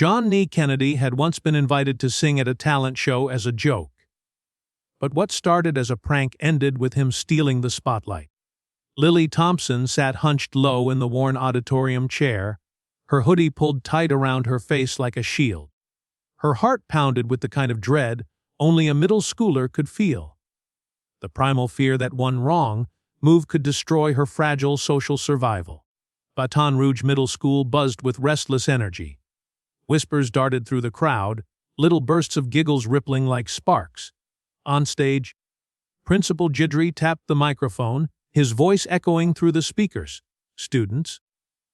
Neely Kennedy had once been invited to sing at a talent show as a joke. But what started as a prank ended with him stealing the spotlight. Lily Thompson sat hunched low in the worn auditorium chair, her hoodie pulled tight around her face like a shield. Her heart pounded with the kind of dread only a middle schooler could feel. The primal fear that one wrong move could destroy her fragile social survival. Baton Rouge Middle School buzzed with restless energy. Whispers darted through the crowd, little bursts of giggles rippling like sparks. On stage, Principal Jidry tapped the microphone, his voice echoing through the speakers. "Students,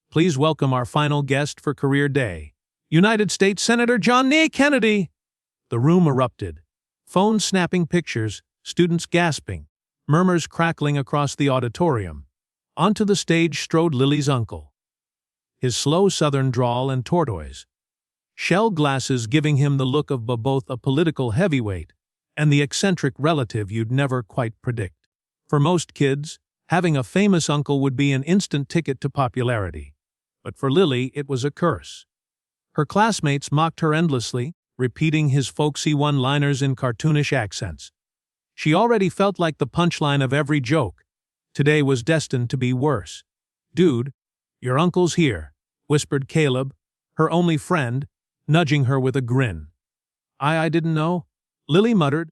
please welcome our final guest for Career Day, United States Senator Neely Kennedy." The room erupted. Phones snapping pictures, students gasping, murmurs crackling across the auditorium. Onto the stage strode Lily's uncle. His slow southern drawl and tortoise shell glasses giving him the look of both a political heavyweight and the eccentric relative you'd never quite predict. For most kids, having a famous uncle would be an instant ticket to popularity. But for Lily, it was a curse. Her classmates mocked her endlessly, repeating his folksy one-liners in cartoonish accents. She already felt like the punchline of every joke. Today was destined to be worse. "Dude, your uncle's here," whispered Caleb, her only friend, nudging her with a grin. I didn't know," Lily muttered,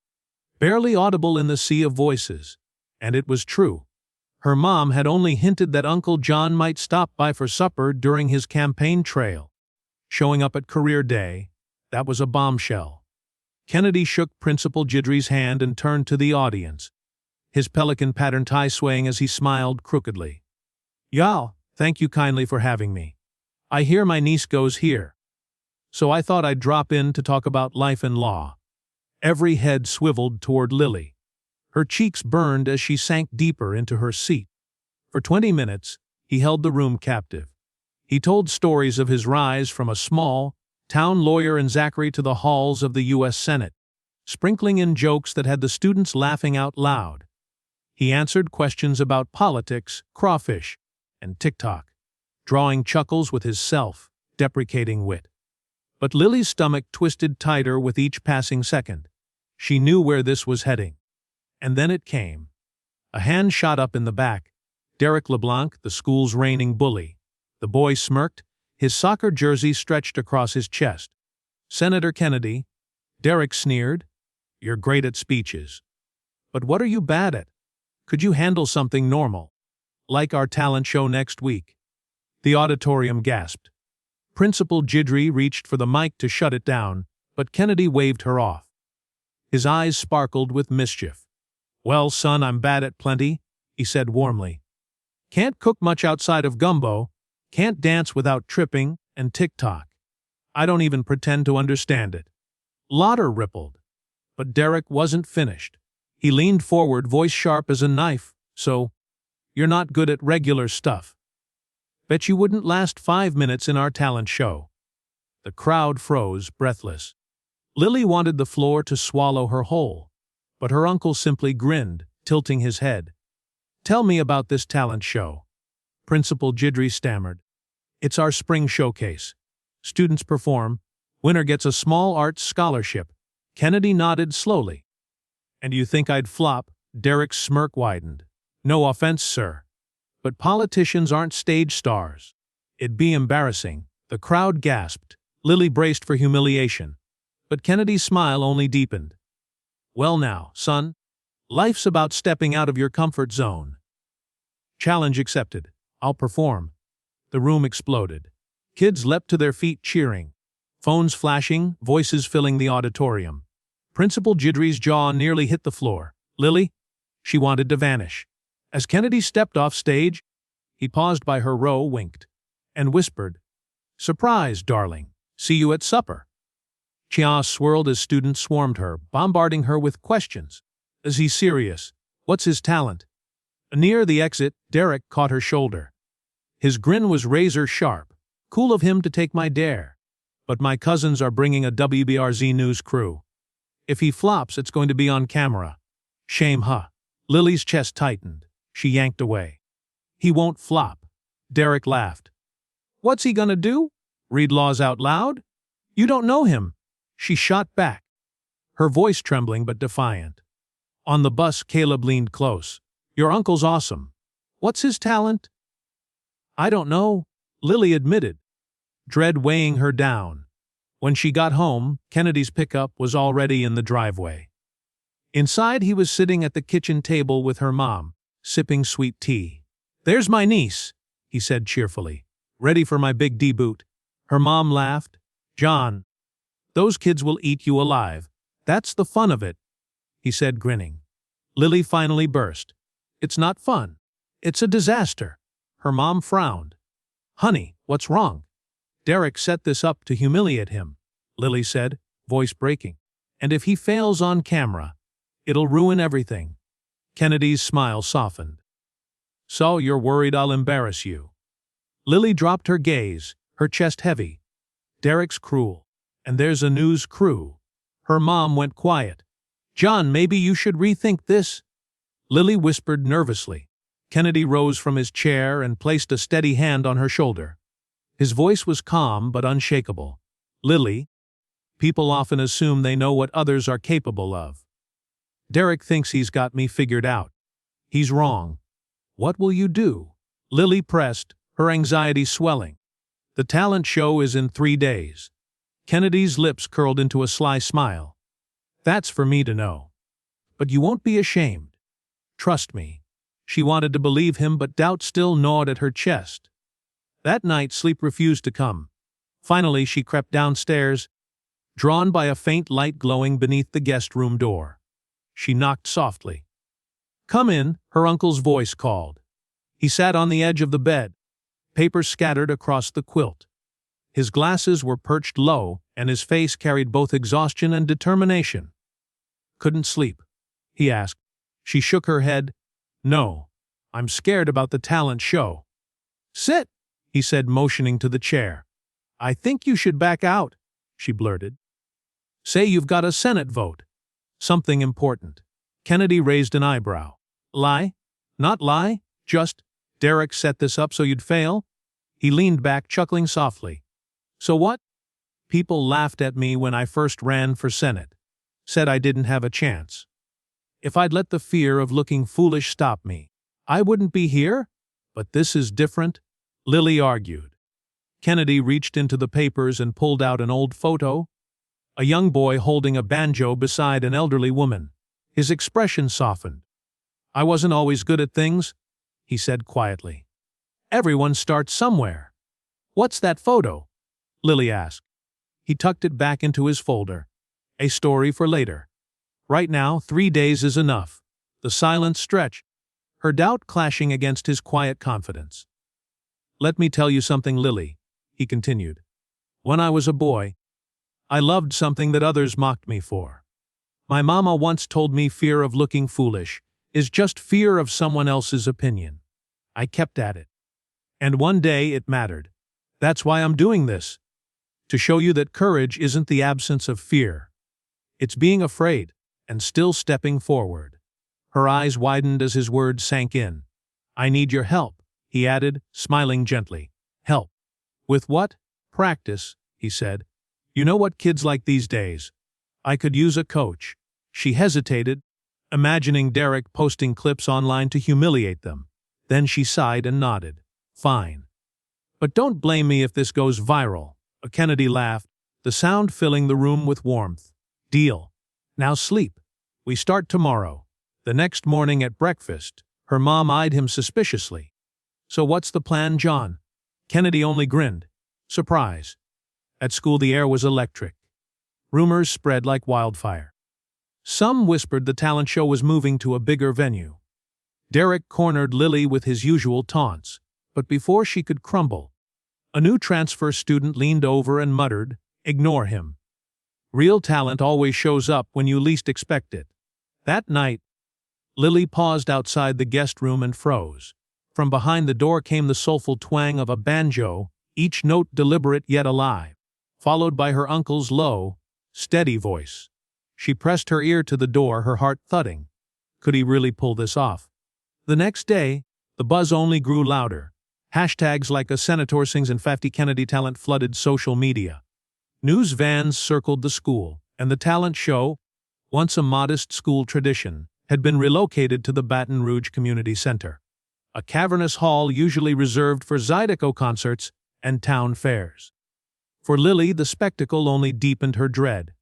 barely audible in the sea of voices. And it was true. Her mom had only hinted that Uncle John might stop by for supper during his campaign trail. Showing up at Career Day, that was a bombshell. Kennedy shook Principal Jidry's hand and turned to the audience, his pelican pattern tie swaying as he smiled crookedly. "Y'all, thank you kindly for having me. I hear my niece goes here. So I thought I'd drop in to talk about life and law." Every head swiveled toward Lily. Her cheeks burned as she sank deeper into her seat. For 20 minutes, he held the room captive. He told stories of his rise from a small town lawyer in Zachary to the halls of the U.S. Senate, sprinkling in jokes that had the students laughing out loud. He answered questions about politics, crawfish, and TikTok, drawing chuckles with his self-deprecating wit. But Lily's stomach twisted tighter with each passing second. She knew where this was heading. And then it came. A hand shot up in the back. Derek LeBlanc, the school's reigning bully. The boy smirked, his soccer jersey stretched across his chest. "Senator Kennedy," Derek sneered, "you're great at speeches. But what are you bad at? Could you handle something normal? Like our talent show next week?" The auditorium gasped. Principal Jidry reached for the mic to shut it down, but Kennedy waved her off. His eyes sparkled with mischief. "Well, son, I'm bad at plenty," he said warmly. "Can't cook much outside of gumbo, can't dance without tripping, and TikTok. I don't even pretend to understand it." Laughter rippled. But Derek wasn't finished. He leaned forward, voice sharp as a knife. "So, you're not good at regular stuff. Bet you wouldn't last 5 minutes in our talent show." The crowd froze, breathless. Lily wanted the floor to swallow her whole, but her uncle simply grinned, tilting his head. "Tell me about this talent show," Principal Jidry stammered. "It's our spring showcase. Students perform. Winner gets a small arts scholarship." Kennedy nodded slowly. "And you think I'd flop?" Derek's smirk widened. "No offense, sir. But politicians aren't stage stars. It'd be embarrassing." The crowd gasped. Lily braced for humiliation. But Kennedy's smile only deepened. "Well now, son, life's about stepping out of your comfort zone." "Challenge accepted. I'll perform." The room exploded. Kids leapt to their feet cheering. Phones flashing, voices filling the auditorium. Principal Jidry's jaw nearly hit the floor. "Lily?" She wanted to vanish. As Kennedy stepped off stage, he paused by her row, winked, and whispered, "Surprise, darling. See you at supper." Chaos swirled as students swarmed her, bombarding her with questions. "Is he serious? What's his talent?" Near the exit, Derek caught her shoulder. His grin was razor sharp. "Cool of him to take my dare. But my cousins are bringing a WBRZ News crew. If he flops, it's going to be on camera. Shame, huh?" Lily's chest tightened. She yanked away. "He won't flop." Derek laughed. "What's he gonna do? Read laws out loud? You don't know him, she shot back, her voice trembling but defiant. On the bus, Caleb leaned close. Your uncle's awesome. What's his talent? I don't know, Lily admitted, dread weighing her down. When she got home, Kennedy's pickup was already in the driveway. Inside, he was sitting at the kitchen table with her mom, sipping sweet tea. There's my niece, he said cheerfully, ready for my big debut. Her mom laughed. John, those kids will eat you alive. That's the fun of it, he said, grinning. Lily finally burst. It's not fun. It's a disaster. Her mom frowned. Honey, what's wrong? Derek set this up to humiliate him, Lily said, voice breaking. And if he fails on camera, it'll ruin everything. Kennedy's smile softened. So you're worried I'll embarrass you? Lily dropped her gaze, her chest heavy. Derek's cruel. And there's a news crew. Her mom went quiet. John, maybe you should rethink this, Lily whispered nervously. Kennedy rose from his chair and placed a steady hand on her shoulder. His voice was calm but unshakable. Lily, people often assume they know what others are capable of. Derek thinks he's got me figured out. He's wrong. What will you do? Lily pressed, her anxiety swelling. The talent show is in 3 days. Kennedy's lips curled into a sly smile. That's for me to know. But you won't be ashamed. Trust me. She wanted to believe him, but doubt still gnawed at her chest. That night, sleep refused to come. Finally, she crept downstairs, drawn by a faint light glowing beneath the guest room door. She knocked softly. Come in, her uncle's voice called. He sat on the edge of the bed, papers scattered across the quilt. His glasses were perched low, and his face carried both exhaustion and determination. Couldn't sleep? He asked. She shook her head. No, I'm scared about the talent show. Sit, he said, motioning to the chair. I think you should back out, she blurted. Say you've got a Senate vote. Something important. Kennedy raised an eyebrow. Lie? Not lie, just, Derek set this up so you'd fail? He leaned back, chuckling softly. So what? People laughed at me when I first ran for Senate. Said I didn't have a chance. If I'd let the fear of looking foolish stop me, I wouldn't be here? But this is different, Lily argued. Kennedy reached into the papers and pulled out an old photo. A young boy holding a banjo beside an elderly woman. His expression softened. I wasn't always good at things, he said quietly. Everyone starts somewhere. What's that photo? Lily asked. He tucked it back into his folder. A story for later. Right now, 3 days is enough. The silence stretched, her doubt clashing against his quiet confidence. Let me tell you something, Lily, he continued. When I was a boy, I loved something that others mocked me for. My mama once told me fear of looking foolish is just fear of someone else's opinion. I kept at it. And one day it mattered. That's why I'm doing this. To show you that courage isn't the absence of fear. It's being afraid and still stepping forward. Her eyes widened as his words sank in. I need your help, he added, smiling gently. Help. With what? Practice, he said. You know what kids like these days. I could use a coach. She hesitated, imagining Derek posting clips online to humiliate them. Then she sighed and nodded. Fine. But don't blame me if this goes viral. Kennedy laughed, the sound filling the room with warmth. Deal. Now sleep. We start tomorrow. The next morning at breakfast, her mom eyed him suspiciously. So what's the plan, John? Kennedy only grinned. Surprise. At school the air was electric. Rumors spread like wildfire. Some whispered the talent show was moving to a bigger venue. Derek cornered Lily with his usual taunts, but before she could crumble, a new transfer student leaned over and muttered, Ignore him. Real talent always shows up when you least expect it. That night, Lily paused outside the guest room and froze. From behind the door came the soulful twang of a banjo, each note deliberate yet alive, followed by her uncle's low, steady voice. She pressed her ear to the door, her heart thudding. Could he really pull this off? The next day, the buzz only grew louder. Hashtags like a senator sings and 50 Kennedy talent flooded social media. News vans circled the school, and the talent show, once a modest school tradition, had been relocated to the Baton Rouge Community Center, a cavernous hall usually reserved for Zydeco concerts and town fairs. For Lily, the spectacle only deepened her dread.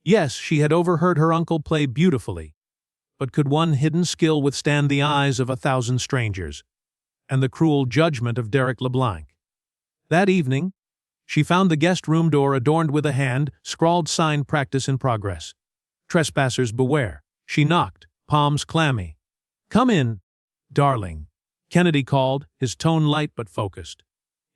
Yes, she had overheard her uncle play beautifully, but could one hidden skill withstand the eyes of 1,000 strangers, and the cruel judgment of Derek LeBlanc? That evening, she found the guest room door adorned with a hand-scrawled sign, "Practice in progress. Trespassers beware." She knocked, palms clammy. "Come in, darling," Kennedy called, his tone light but focused.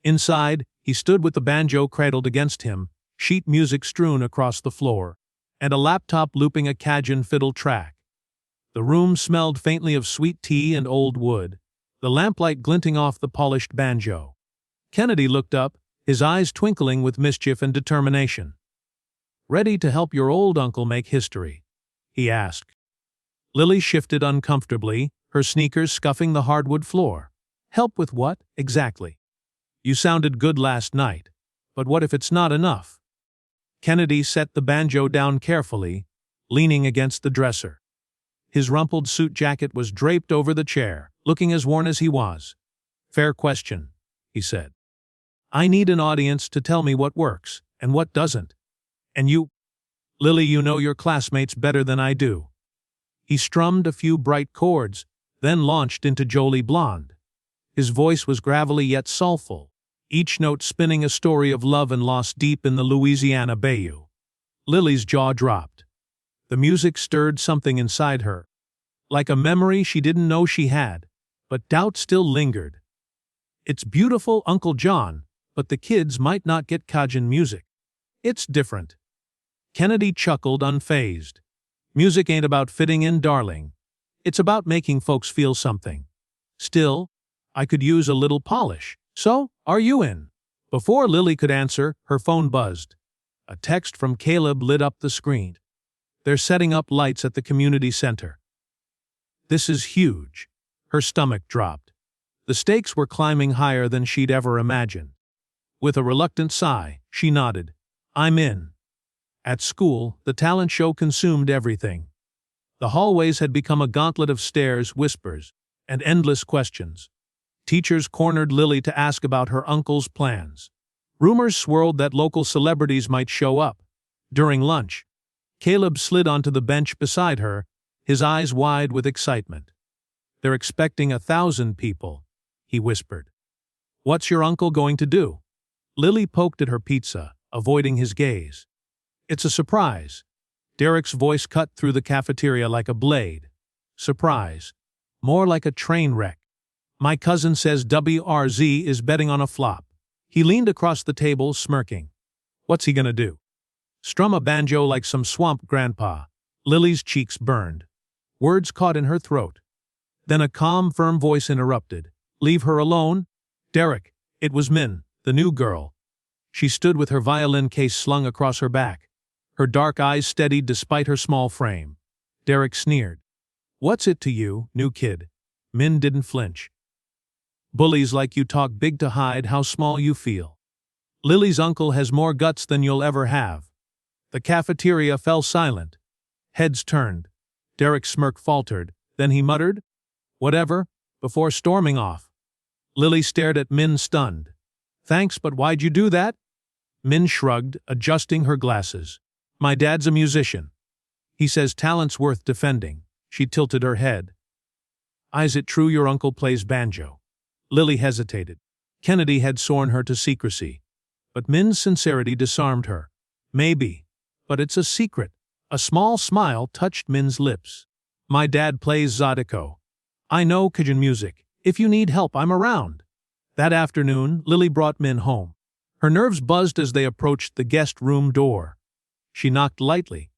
Inside, he stood with the banjo cradled against him, sheet music strewn across the floor, and a laptop looping a Cajun fiddle track. The room smelled faintly of sweet tea and old wood, the lamplight glinting off the polished banjo. Kennedy looked up, his eyes twinkling with mischief and determination. "Ready to help your old uncle make history?" he asked. Lily shifted uncomfortably, her sneakers scuffing the hardwood floor. "Help with what, exactly? You sounded good last night, but what if it's not enough?" Kennedy set the banjo down carefully, leaning against the dresser. His rumpled suit jacket was draped over the chair, looking as worn as he was. "Fair question," he said. "I need an audience to tell me what works, and what doesn't. And you, Lily, you know your classmates better than I do." He strummed a few bright chords, then launched into Jolie Blonde. His voice was gravelly yet soulful, each note spinning a story of love and loss deep in the Louisiana bayou. Lily's jaw dropped. The music stirred something inside her, like a memory she didn't know she had, but doubt still lingered. "It's beautiful, Uncle John, but the kids might not get Cajun music. It's different." Kennedy chuckled, unfazed. "Music ain't about fitting in, darling. It's about making folks feel something. Still, I could use a little polish. So, are you in?" Before Lily could answer, her phone buzzed. A text from Caleb lit up the screen. "They're setting up lights at the community center." This is huge. Her stomach dropped. The stakes were climbing higher than she'd ever imagined. With a reluctant sigh, she nodded. "I'm in." At school, the talent show consumed everything. The hallways had become a gauntlet of stares, whispers, and endless questions. Teachers cornered Lily to ask about her uncle's plans. Rumors swirled that local celebrities might show up. During lunch, Caleb slid onto the bench beside her, his eyes wide with excitement. "They're expecting 1,000 people," he whispered. "What's your uncle going to do?" Lily poked at her pizza, avoiding his gaze. "It's a surprise." Derek's voice cut through the cafeteria like a blade. "Surprise. More like a train wreck. My cousin says WRZ is betting on a flop." He leaned across the table, smirking. "What's he gonna do? Strum a banjo like some swamp grandpa?" Lily's cheeks burned. Words caught in her throat. Then a calm, firm voice interrupted. "Leave her alone, Derek." It was Min, the new girl. She stood with her violin case slung across her back, her dark eyes steadied despite her small frame. Derek sneered. "What's it to you, new kid?" Min didn't flinch. "Bullies like you talk big to hide how small you feel. Lily's uncle has more guts than you'll ever have." The cafeteria fell silent. Heads turned. Derek's smirk faltered, then he muttered, "Whatever," before storming off. Lily stared at Min, stunned. "Thanks, but why'd you do that?" Min shrugged, adjusting her glasses. "My dad's a musician. He says talent's worth defending." She tilted her head. "Is it true your uncle plays banjo?" Lily hesitated. Kennedy had sworn her to secrecy. But Min's sincerity disarmed her. "Maybe. But it's a secret." A small smile touched Min's lips. "My dad plays Zydeco. I know Cajun music. If you need help, I'm around." That afternoon, Lily brought Min home. Her nerves buzzed as they approached the guest room door. She knocked lightly.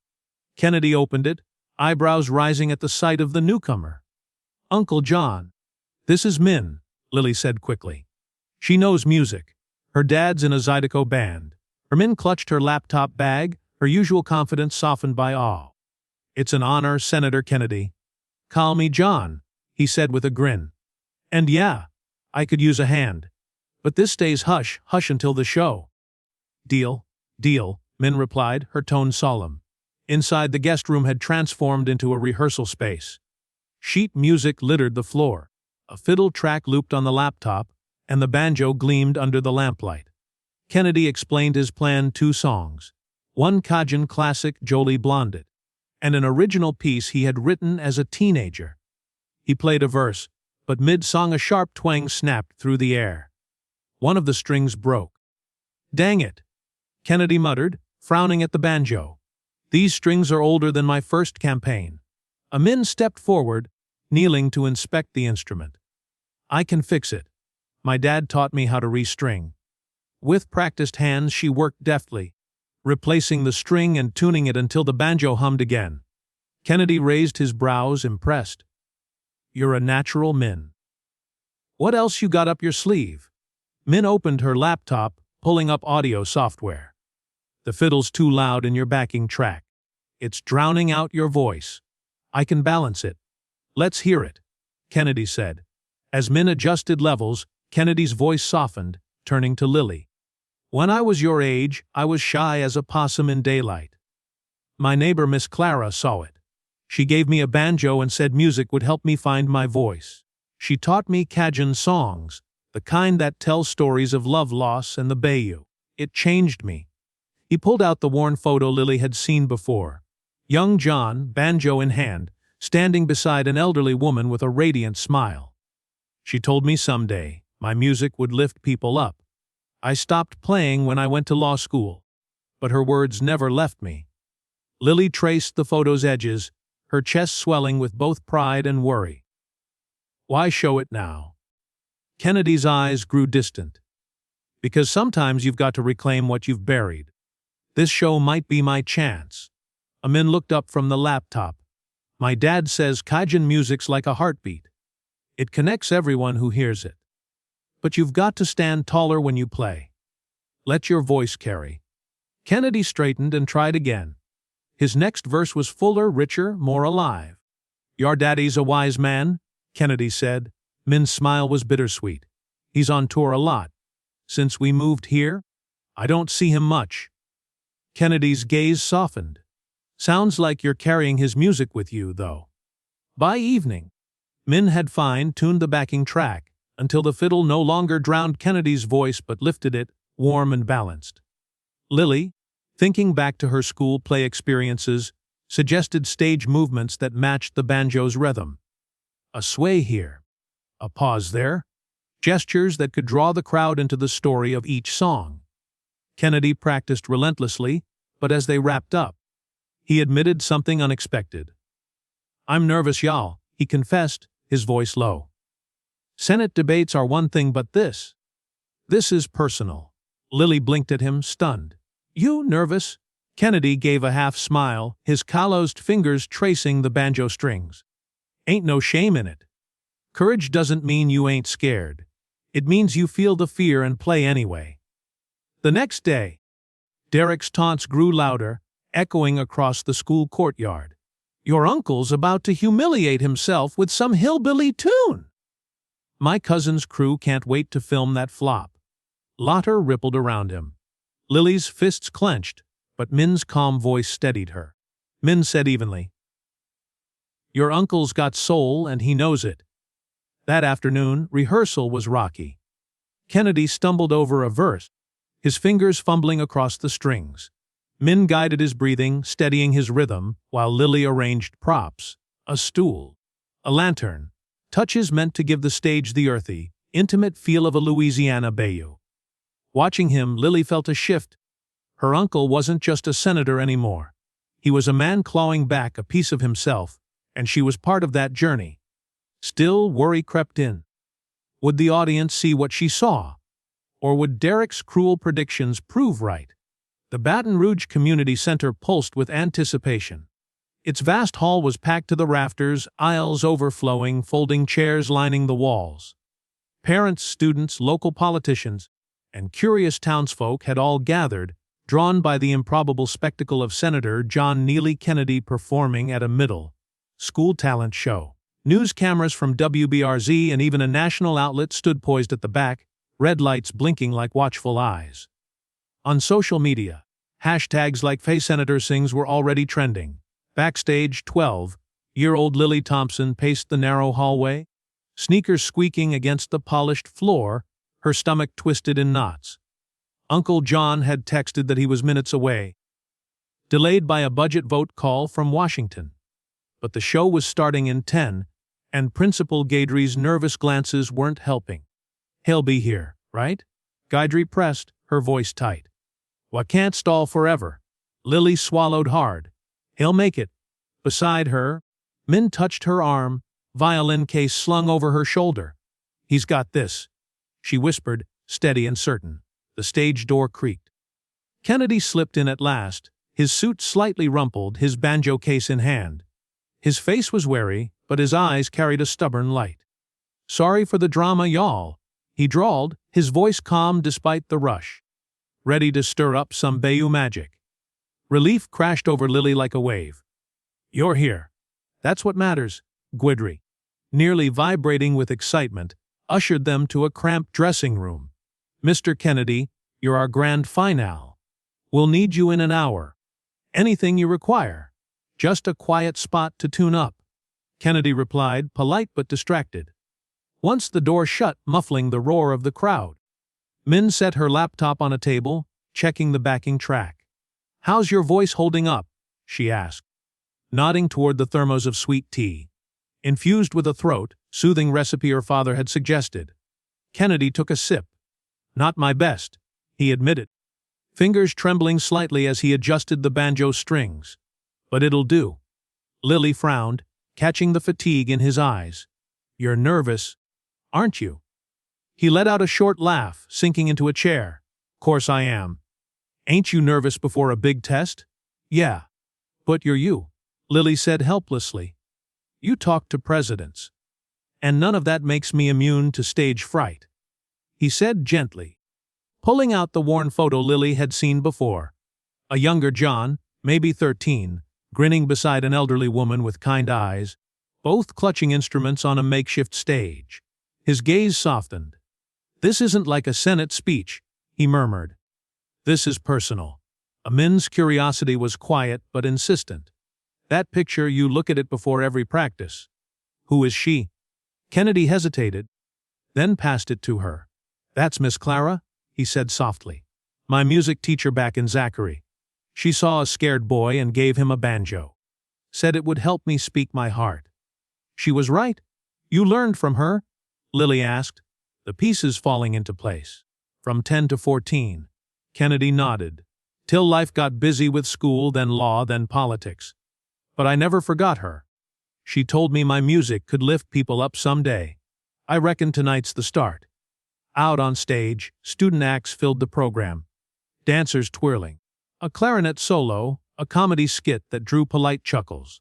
Kennedy opened it, eyebrows rising at the sight of the newcomer. "Uncle John." "This is Min," Lily said quickly. "She knows music. Her dad's in a Zydeco band." Min clutched her laptop bag, her usual confidence softened by awe. "It's an honor, Senator Kennedy." "Call me John," he said with a grin. "And yeah, I could use a hand. But this stays hush, hush until the show." "Deal." Deal, Min replied, her tone solemn. Inside, the guest room had transformed into a rehearsal space. Sheet music littered the floor. A fiddle track looped on the laptop, and the banjo gleamed under the lamplight. Kennedy explained his plan: 2 songs. One Cajun classic, Jolie Blondet, and an original piece he had written as a teenager. He played a verse, but mid-song a sharp twang snapped through the air. One of the strings broke. "Dang it," Kennedy muttered, frowning at the banjo. "These strings are older than my first campaign." Min stepped forward, kneeling to inspect the instrument. "I can fix it. My dad taught me how to restring." With practiced hands, she worked deftly, replacing the string and tuning it until the banjo hummed again. Kennedy raised his brows, impressed. "You're a natural, Min. What else you got up your sleeve?" Min opened her laptop, pulling up audio software. "The fiddle's too loud in your backing track. It's drowning out your voice. I can balance it. Let's hear it," Kennedy said. As Min adjusted levels, Kennedy's voice softened, turning to Lily. "When I was your age, I was shy as a possum in daylight. My neighbor Miss Clara saw it. She gave me a banjo and said music would help me find my voice. She taught me Cajun songs, the kind that tell stories of love loss and the bayou. It changed me." He pulled out the worn photo Lily had seen before. Young John, banjo in hand, standing beside an elderly woman with a radiant smile. "She told me someday my music would lift people up. I stopped playing when I went to law school, but her words never left me." Lily traced the photo's edges, her chest swelling with both pride and worry. "Why show it now?" Kennedy's eyes grew distant. "Because sometimes you've got to reclaim what you've buried. This show might be my chance." Min looked up from the laptop. "My dad says Cajun music's like a heartbeat. It connects everyone who hears it. But you've got to stand taller when you play. Let your voice carry." Kennedy straightened and tried again. His next verse was fuller, richer, more alive. "Your daddy's a wise man," Kennedy said. Min's smile was bittersweet. "He's on tour a lot. Since we moved here, I don't see him much." Kennedy's gaze softened. "Sounds like you're carrying his music with you, though." By evening, Min had fine-tuned the backing track until the fiddle no longer drowned Kennedy's voice but lifted it, warm and balanced. Lily, thinking back to her school play experiences, suggested stage movements that matched the banjo's rhythm. A sway here, a pause there, gestures that could draw the crowd into the story of each song. Kennedy practiced relentlessly, but as they wrapped up, he admitted something unexpected. "I'm nervous, y'all," he confessed, his voice low. "Senate debates are one thing, but this is personal." Lily blinked at him, stunned. "You nervous?" Kennedy gave a half smile, his calloused fingers tracing the banjo strings. "Ain't no shame in it. Courage doesn't mean you ain't scared. It means you feel the fear and play anyway." The next day, Derek's taunts grew louder, echoing across the school courtyard. "Your uncle's about to humiliate himself with some hillbilly tune." "My cousin's crew can't wait to film that flop." Laughter rippled around him. Lily's fists clenched, but Min's calm voice steadied her. Min said evenly, "Your uncle's got soul and he knows it." That afternoon, rehearsal was rocky. Kennedy stumbled over a verse, his fingers fumbling across the strings. Min guided his breathing, steadying his rhythm, while Lily arranged props, a stool, a lantern, touches meant to give the stage the earthy, intimate feel of a Louisiana bayou. Watching him, Lily felt a shift. Her uncle wasn't just a senator anymore. He was a man clawing back a piece of himself, and she was part of that journey. Still, worry crept in. Would the audience see what she saw? Or would Derek's cruel predictions prove right? The Baton Rouge Community Center pulsed with anticipation. Its vast hall was packed to the rafters, aisles overflowing, folding chairs lining the walls. Parents, students, local politicians, and curious townsfolk had all gathered, drawn by the improbable spectacle of Senator John Neely Kennedy performing at a middle school talent show. News cameras from WBRZ and even a national outlet stood poised at the back, red lights blinking like watchful eyes. On social media, Hashtags like Faye Senator Sings were already trending. Backstage, 12-year-old Lily Thompson paced the narrow hallway, sneakers squeaking against the polished floor, her stomach twisted in knots. Uncle John had texted that he was minutes away, delayed by a budget vote call from Washington. But the show was starting in 10, and Principal Gaidry's nervous glances weren't helping. "He'll be here, right?" Gaidry pressed, her voice tight. "Why can't stall forever?" Lily swallowed hard. "He'll make it." Beside her, Min touched her arm, violin case slung over her shoulder. "He's got this," she whispered, steady and certain. The stage door creaked. Kennedy slipped in at last, his suit slightly rumpled, his banjo case in hand. His face was wary, but his eyes carried a stubborn light. "Sorry for the drama, y'all," he drawled, his voice calm despite the rush. Ready to stir up some Bayou magic. Relief crashed over Lily like a wave. "You're here. That's what matters," Gaidry, nearly vibrating with excitement, ushered them to a cramped dressing room. "Mr. Kennedy, you're our grand finale. We'll need you in an hour. Anything you require. Just a quiet spot to tune up," Kennedy replied, polite but distracted. Once the door shut, muffling the roar of the crowd, Min set her laptop on a table, checking the backing track. "How's your voice holding up?" she asked, nodding toward the thermos of sweet tea, infused with a throat-soothing recipe her father had suggested. Kennedy took a sip. "Not my best," he admitted, fingers trembling slightly as he adjusted the banjo strings. "But it'll do." Lily frowned, catching the fatigue in his eyes. "You're nervous, aren't you?" He let out a short laugh, sinking into a chair. "Course I am. Ain't you nervous before a big test?" "Yeah. But you're you," Lily said helplessly. "You talk to presidents. And none of that makes me immune to stage fright," he said gently, pulling out the worn photo Lily had seen before. A younger John, maybe 13, grinning beside an elderly woman with kind eyes, both clutching instruments on a makeshift stage. His gaze softened. "This isn't like a Senate speech," he murmured. "This is personal." Amin's curiosity was quiet but insistent. "That picture, you look at it before every practice. Who is she?" Kennedy hesitated, then passed it to her. "That's Miss Clara," he said softly. "My music teacher back in Zachary. She saw a scared boy and gave him a banjo. Said it would help me speak my heart." "She was right? You learned from her?" Lily asked, the pieces falling into place. "From 10 to 14. Kennedy nodded. "Till life got busy with school, then law, then politics. But I never forgot her. She told me my music could lift people up someday. I reckon tonight's the start." Out on stage, student acts filled the program, dancers twirling. A clarinet solo, a comedy skit that drew polite chuckles.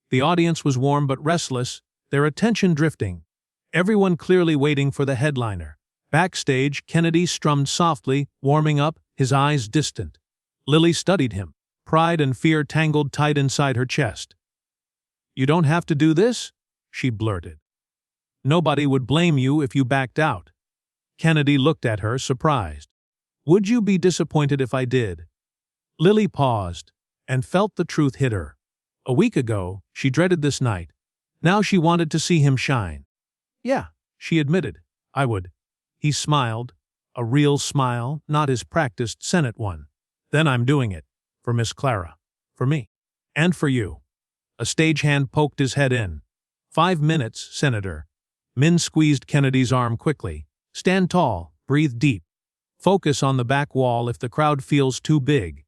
The audience was warm but restless, their attention drifting, everyone clearly waiting for the headliner. Backstage, Kennedy strummed softly, warming up, his eyes distant. Lily studied him, pride and fear tangled tight inside her chest. "You don't have to do this," she blurted. "Nobody would blame you if you backed out." Kennedy looked at her, surprised. "Would you be disappointed if I did?" Lily paused, and felt the truth hit her. A week ago, she dreaded this night. Now she wanted to see him shine. "Yeah," she admitted, "I would." He smiled, a real smile, not his practiced Senate one. "Then I'm doing it. For Miss Clara. For me. And for you." A stagehand poked his head in. 5 minutes, Senator." Min squeezed Kennedy's arm quickly. "Stand tall, breathe deep. Focus on the back wall if the crowd feels too big."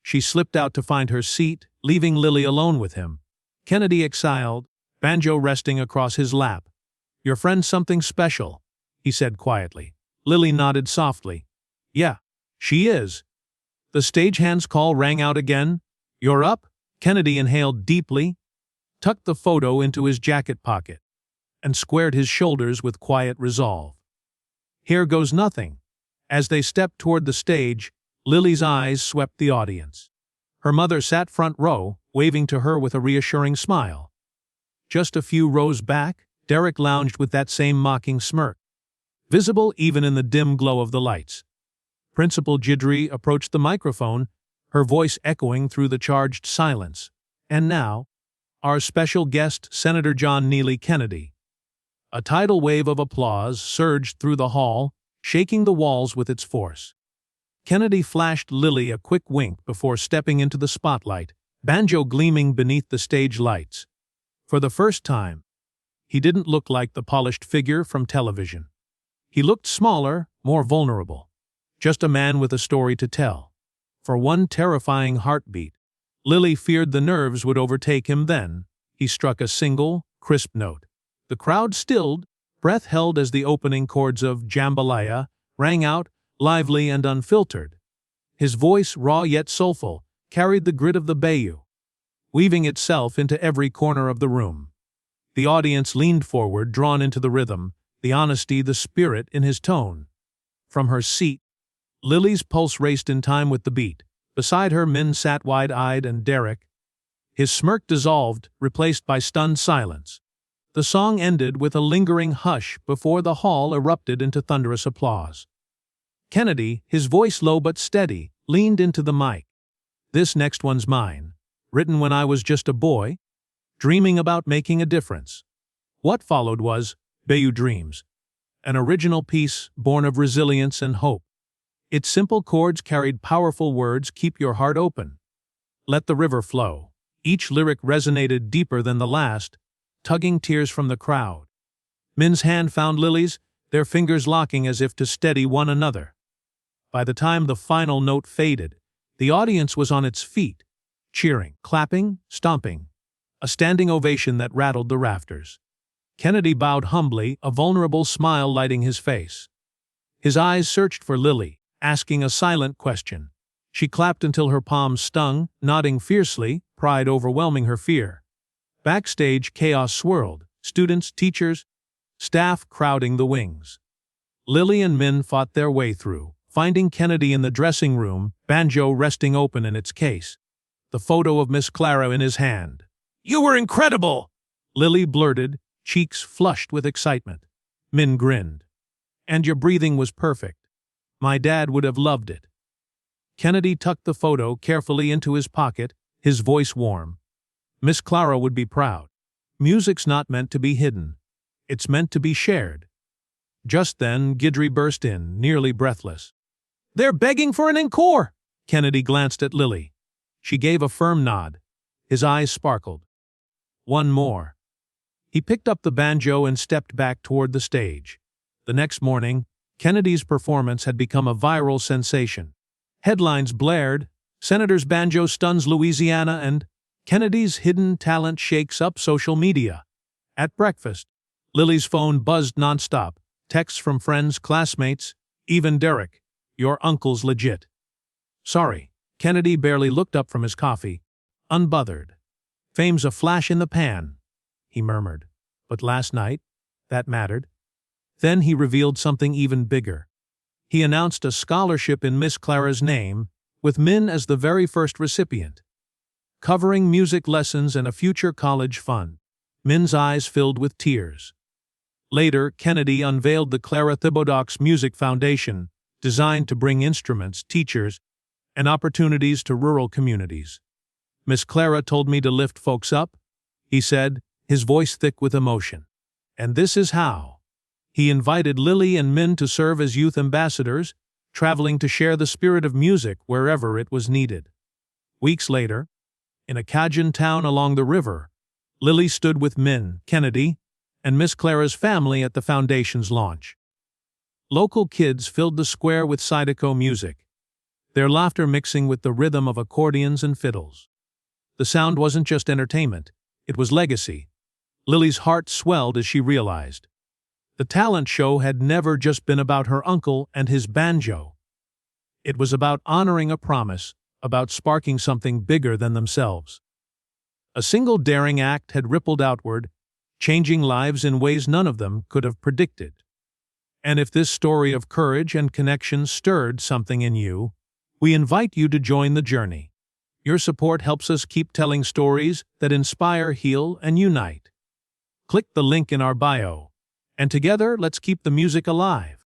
She slipped out to find her seat, leaving Lily alone with him. Kennedy exhaled, banjo resting across his lap. "Your friend's something special," he said quietly. Lily nodded softly. "Yeah, she is." The stagehand's call rang out again. "You're up?" Kennedy inhaled deeply, tucked the photo into his jacket pocket, and squared his shoulders with quiet resolve. "Here goes nothing." As they stepped toward the stage, Lily's eyes swept the audience. Her mother sat front row, waving to her with a reassuring smile. Just a few rows back, Derek lounged with that same mocking smirk, visible even in the dim glow of the lights. Principal Gaidry approached the microphone, her voice echoing through the charged silence. And now, our special guest, Senator John Neely Kennedy. A tidal wave of applause surged through the hall, shaking the walls with its force. Kennedy flashed Lily a quick wink before stepping into the spotlight, banjo gleaming beneath the stage lights. For the first time, he didn't look like the polished figure from television. He looked smaller, more vulnerable. Just a man with a story to tell. For one terrifying heartbeat, Lily feared the nerves would overtake him. Then he struck a single, crisp note. The crowd stilled, breath held as the opening chords of Jambalaya rang out, lively and unfiltered. His voice, raw yet soulful, carried the grit of the bayou, weaving itself into every corner of the room. The audience leaned forward, drawn into the rhythm, the honesty, the spirit in his tone. From her seat, Lily's pulse raced in time with the beat. Beside her, Min sat wide-eyed, and Derek. His smirk dissolved, replaced by stunned silence. The song ended with a lingering hush before the hall erupted into thunderous applause. Kennedy, his voice low but steady, leaned into the mic. "This next one's mine. Written when I was just a boy, dreaming about making a difference." What followed was Bayou Dreams, an original piece born of resilience and hope. Its simple chords carried powerful words: keep your heart open, let the river flow. Each lyric resonated deeper than the last, tugging tears from the crowd. Min's hand found Lily's, their fingers locking as if to steady one another. By the time the final note faded, the audience was on its feet, cheering, clapping, stomping, a standing ovation that rattled the rafters. Kennedy bowed humbly, a vulnerable smile lighting his face. His eyes searched for Lily, asking a silent question. She clapped until her palms stung, nodding fiercely, pride overwhelming her fear. Backstage, chaos swirled, students, teachers, staff crowding the wings. Lily and Min fought their way through, finding Kennedy in the dressing room, banjo resting open in its case, the photo of Miss Clara in his hand. "You were incredible!" Lily blurted, cheeks flushed with excitement. Min grinned. "And your breathing was perfect. My dad would have loved it." Kennedy tucked the photo carefully into his pocket, his voice warm. "Miss Clara would be proud. Music's not meant to be hidden. It's meant to be shared." Just then, Guidry burst in, nearly breathless. "They're begging for an encore!" Kennedy glanced at Lily. She gave a firm nod. His eyes sparkled. "One more." He picked up the banjo and stepped back toward the stage. The next morning, Kennedy's performance had become a viral sensation. Headlines blared, "Senator's banjo stuns Louisiana," and "Kennedy's hidden talent shakes up social media." At breakfast, Lily's phone buzzed nonstop, texts from friends, classmates, even Derek, "Your uncle's legit." "Sorry." Kennedy barely looked up from his coffee, unbothered. "Fame's a flash in the pan," he murmured. "But last night, that mattered." Then he revealed something even bigger. He announced a scholarship in Miss Clara's name, with Min as the very first recipient, covering music lessons and a future college fund. Min's eyes filled with tears. Later, Kennedy unveiled the Clara Thibodeau's Music Foundation, designed to bring instruments, teachers, and opportunities to rural communities. "Miss Clara told me to lift folks up," he said, his voice thick with emotion. "And this is how." He invited Lily and Min to serve as youth ambassadors, traveling to share the spirit of music wherever it was needed. Weeks later, in a Cajun town along the river, Lily stood with Min, Kennedy, and Miss Clara's family at the foundation's launch. Local kids filled the square with Zydeco music, their laughter mixing with the rhythm of accordions and fiddles. The sound wasn't just entertainment, it was legacy. Lily's heart swelled as she realized. The talent show had never just been about her uncle and his banjo. It was about honoring a promise, about sparking something bigger than themselves. A single daring act had rippled outward, changing lives in ways none of them could have predicted. And if this story of courage and connection stirred something in you, we invite you to join the journey. Your support helps us keep telling stories that inspire, heal, and unite. Click the link in our bio, and together let's keep the music alive.